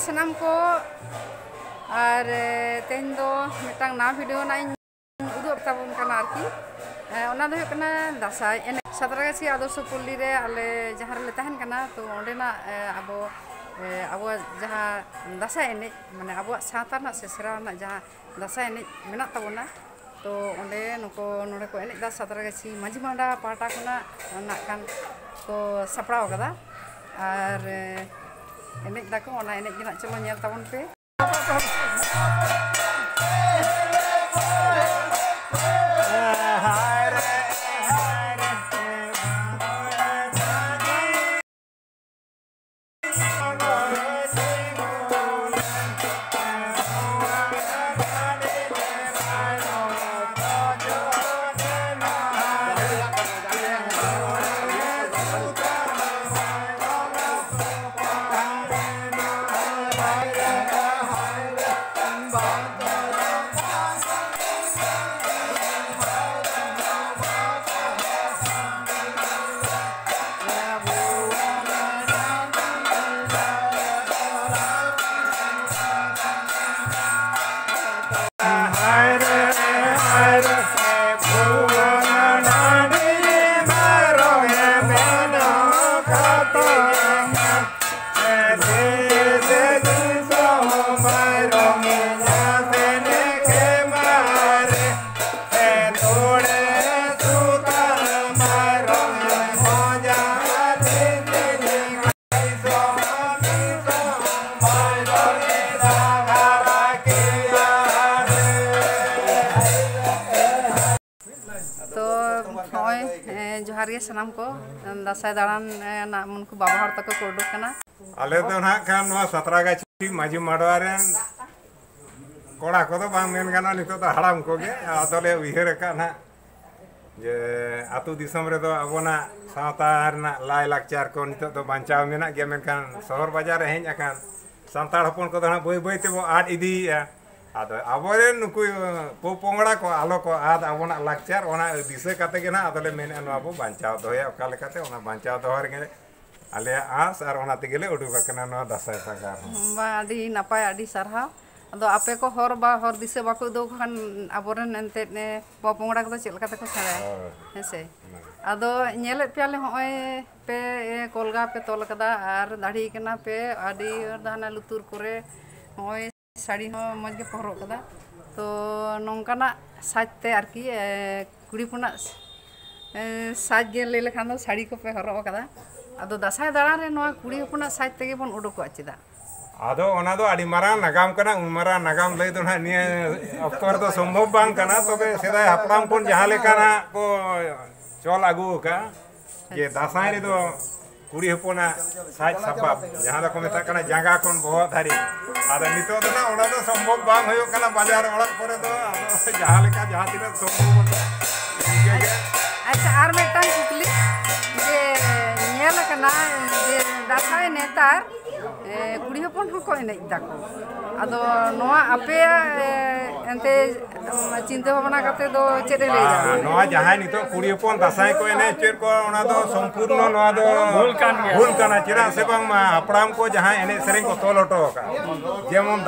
Sanam ko ar tehen do mitang na video na uduk tabun kana arki ona do kana dasai ene Satragasi Adarso Palli re ale jahar le tahen kana to onde na abo jaha dasai ene mane abo sawta na sesra na jaha dasai ene menak tabona to onde nuko node ko ene da Satragasi Manji Manda pahata khona nak kan ko saprao kada ar enek dako ona enek gina cholo nyel tabon pe Bye. होय जोहार गे सनाम को दासाय दाड़ान ना मुनको बाबा हर तक को उडुक कना आले तो ना खान नवा सतरागाछी माझी माडवा रेन कोड़ा को तो बांग मेन गाना नितो तो हड़ाम को गे आदोले उइहर का ना जे आतु दिसम रे तो अबोना सावता रना लाय लाकचार को नितो तो बांचाव मेना गे मेनकान शहर बाजार हेज अकान सांताड़ हपन को ना बय बय ते बो आद इदी आदो आबोरे नुकु पोपोंगड़ा को आलो को आद आबोना लाकचार ओना दिसे काते गे ना आदोले मेन अनो आबो बांचाव दोया ओका लेकाते ओना बांचाव दोहर गे आले आस आर ओना तेगेले उडुक कना नो दासाय सागार बा आदि नापाय आदि सरहा अदो आपे को हर बा हर दिसे बाको दो खान आबोरेन एनते ने पोपोंगड़ा को चेल काते को छाड़ा हेसे अदो नेले पेले होय पे कोलगा पे तोल कदा आर दाढ़ी कना पे आदि दाना लुतुर करे होय साड़ी हो मज के पहरो कदा तो नोंकाना साजते आरकी कुड़ी पुना साज गे ले लेखान दो साड़ी को पे हरो कदा अदो दासाय दाड़ा रे नोआ कुड़ी पुना साज तेगे बन उडुको चिदा आदो ओना दो आदि मारा नागाम कना उमरा नागाम लई दो ना निया अक्तर दो संभव बांग कना तबे सेदाय हपराम कोन जहां लेकाना को चल आगु का जे दासाय रे दो कुड़ी हपना साज सबाब जहां को मेता कना जांगा कोन बहुत धारी आदो नितो दो ना ओना दो संभव बांग होयो कना बाजार ओड़ा करे दो आदो जहां लेका जहां तिना संभव अच्छा आर मेटा कुकली जे नेल कना जे दासाय नेतार कुड़ी हपन हको एने दाको अदो नोआ आपे एंते चिंता भावना करते दो चेदे ले जा नोआ जहां नितो कुड़ी हपन दासाय को एने चेर को ओना दो संपूर्ण नोआ दो भूल काना चिरा से बांग मा अपराम को जहां एने सेरें को तोलोटो का जेमन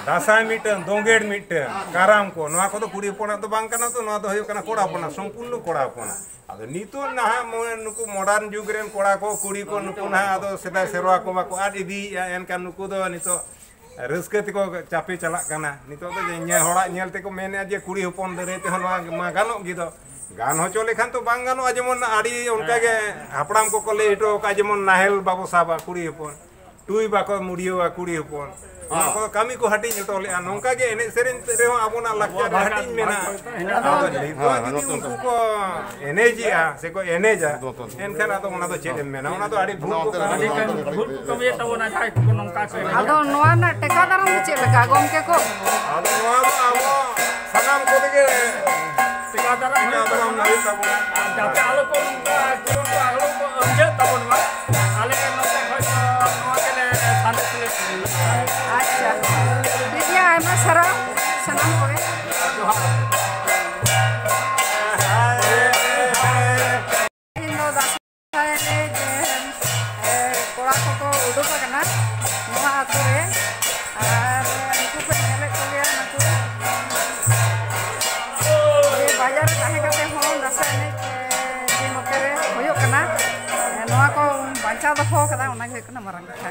दासाय मिटन दोंगेड़ मिटन काराम को नोआ को तो कुड़ी हपन तो बांग काना तो नोआ दो होयो काना कोड़ा हपन संपूर्ण कोड़ा हपन आदो नितो ना नुकु मॉडर्न जुग रेन कोड़ा को कुड़ी को नुकु ना आदो सेदा सेरवा को माको आद इदी एनकान नुकु दो नितो रस्के तिको चापे चला काना नितो तो जे होड़ा नेल ते को मेने जे कुड़ी हपन दरे ते हनवा मा गानो गिदो गान होचो लेखान तो बांग गानो जेमन आडी उनका के हपड़ाम को ले हिटो का जेमन नाहेल बाबो साबा कुड़ी हपन टुई बाको मुडियोवा कुड़ी हपन को कमी को हटिंग टोले नौका के एने सेरेन रे आबोना लक्चर हटिंग मेना आदो नितो को एनेजिया से को एनेजा एनखान आदो ओना दो चेदम मेना ओना दो आडी भूल को ये तबोना जाय को नौका के अदो नोआ ना टेका दारम चे लगा गोमके को आदो नोआ दो आबो सनाम को देगे टेका दारम नहीं तबोना जाते आलो को आलो को अंजे तबोना आले के नौका नोआ के ले साले से अच्छा देखिए आइमा सरा सनाम होए इनो दासाय ने कोड़ा को उडुक कना नोआ आतरे आर उनको पे नेले को गया नको ये बाजार काहे काते हो दासाय ने जे नोकरे होयो कना नोआ को बांचा दखो कदा ओना के कना मारंग कथा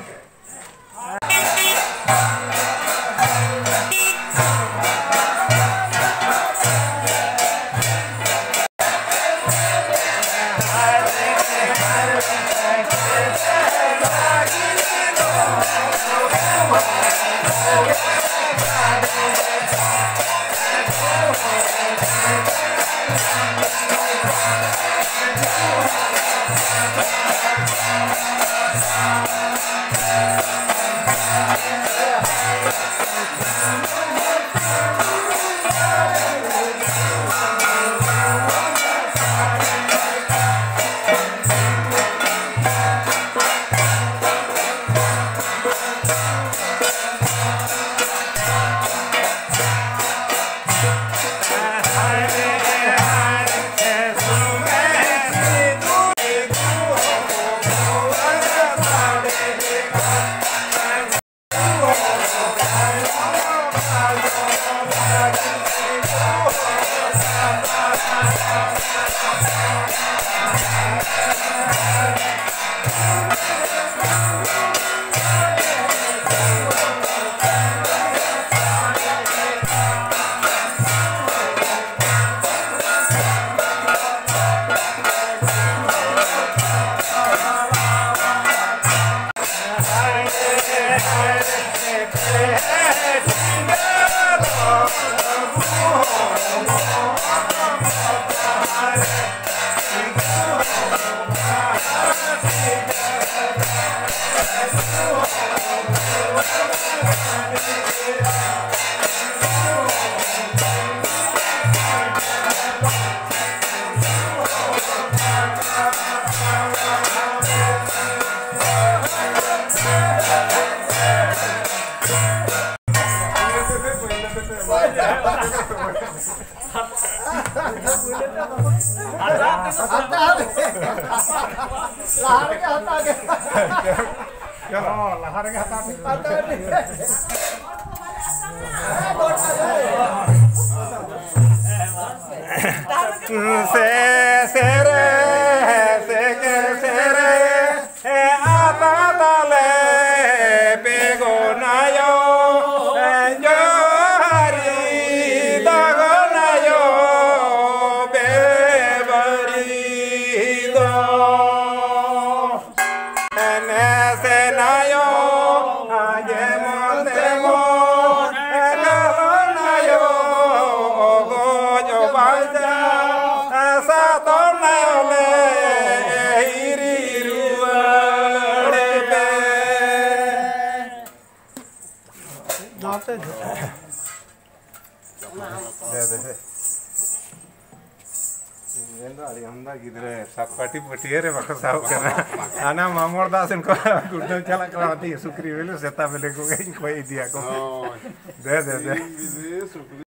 Sapati putiere bako sahu kana ana mamor das inko gudam chala kala ti sukri velu seta vele ko idea ko de